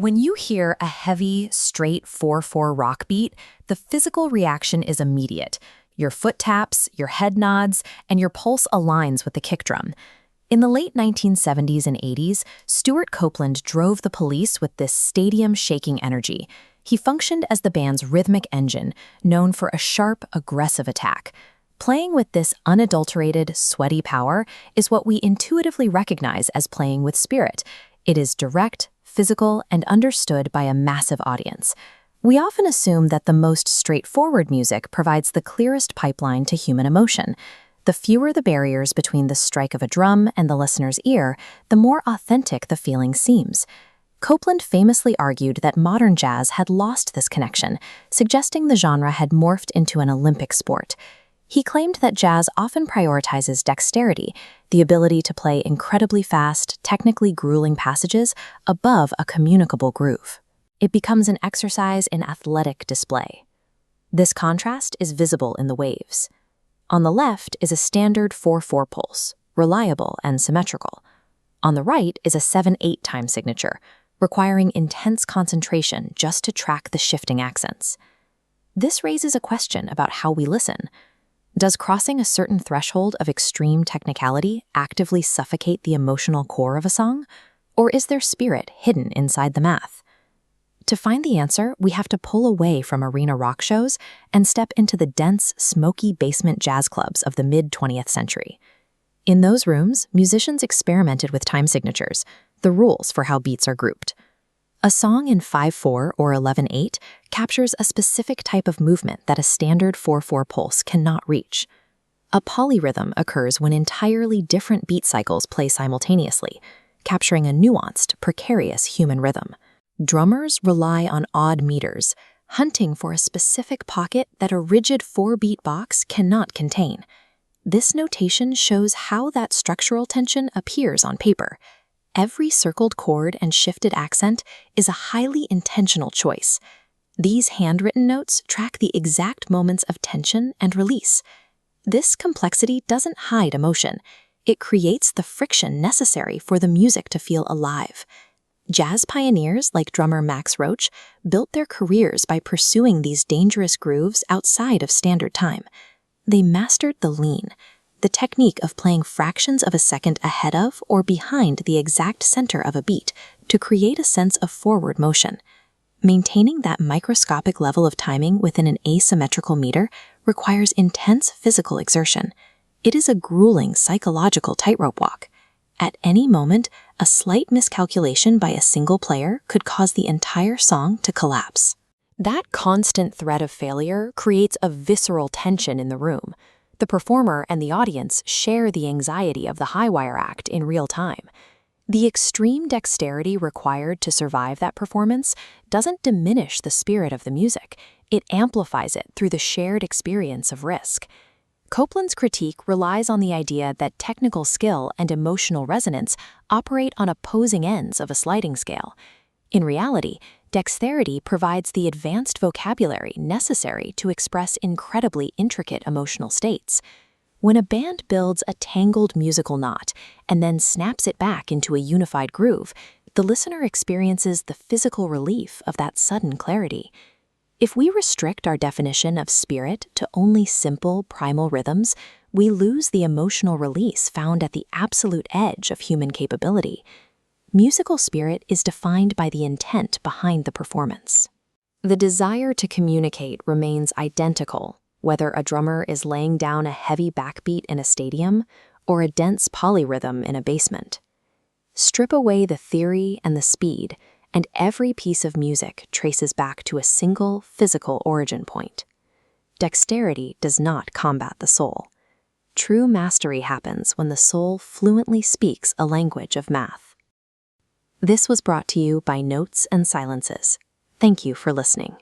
When you hear a heavy, straight 4/4 rock beat, the physical reaction is immediate. Your foot taps, your head nods, and your pulse aligns with the kick drum. In the late 1970s and 80s, Stuart Copeland drove the police with this stadium-shaking energy. He functioned as the band's rhythmic engine, known for a sharp, aggressive attack. Playing with this unadulterated, sweaty power is what we intuitively recognize as playing with spirit. It is direct, physical, and understood by a massive audience. We often assume that the most straightforward music provides the clearest pipeline to human emotion. The fewer the barriers between the strike of a drum and the listener's ear, the more authentic the feeling seems. Copeland famously argued that modern jazz had lost this connection, suggesting the genre had morphed into an Olympic sport. He claimed that jazz often prioritizes dexterity, the ability to play incredibly fast, technically grueling passages above a communicable groove. It becomes an exercise in athletic display. This contrast is visible in the waves. On the left is a standard 4/4 pulse, reliable and symmetrical. On the right is a 7/8 time signature, requiring intense concentration just to track the shifting accents. This raises a question about how we listen. Does crossing a certain threshold of extreme technicality actively suffocate the emotional core of a song? Or is there spirit hidden inside the math? To find the answer, we have to pull away from arena rock shows and step into the dense, smoky basement jazz clubs of the mid-20th century. In those rooms, musicians experimented with time signatures, the rules for how beats are grouped. A song in 5/4 or 11/8 captures a specific type of movement that a standard 4/4 pulse cannot reach. A polyrhythm occurs when entirely different beat cycles play simultaneously, capturing a nuanced, precarious human rhythm. Drummers rely on odd meters, hunting for a specific pocket that a rigid 4-beat box cannot contain. This notation shows how that structural tension appears on paper. Every circled chord and shifted accent is a highly intentional choice. These handwritten notes track the exact moments of tension and release. This complexity doesn't hide emotion. It creates the friction necessary for the music to feel alive. Jazz pioneers like drummer Max Roach built their careers by pursuing these dangerous grooves outside of standard time. They mastered the lean, the technique of playing fractions of a second ahead of or behind the exact center of a beat to create a sense of forward motion. Maintaining that microscopic level of timing within an asymmetrical meter requires intense physical exertion. It is a grueling psychological tightrope walk. At any moment, a slight miscalculation by a single player could cause the entire song to collapse. That constant threat of failure creates a visceral tension in the room. The performer and the audience share the anxiety of the high-wire act in real time. The extreme dexterity required to survive that performance doesn't diminish the spirit of the music. It amplifies it through the shared experience of risk. Copeland's critique relies on the idea that technical skill and emotional resonance operate on opposing ends of a sliding scale. In reality, dexterity provides the advanced vocabulary necessary to express incredibly intricate emotional states. When a band builds a tangled musical knot and then snaps it back into a unified groove, the listener experiences the physical relief of that sudden clarity. If we restrict our definition of spirit to only simple, primal rhythms, we lose the emotional release found at the absolute edge of human capability. Musical spirit is defined by the intent behind the performance. The desire to communicate remains identical, whether a drummer is laying down a heavy backbeat in a stadium or a dense polyrhythm in a basement. Strip away the theory and the speed, and every piece of music traces back to a single physical origin point. Dexterity does not combat the soul. True mastery happens when the soul fluently speaks a language of math. This was brought to you by Notes and Silences. Thank you for listening.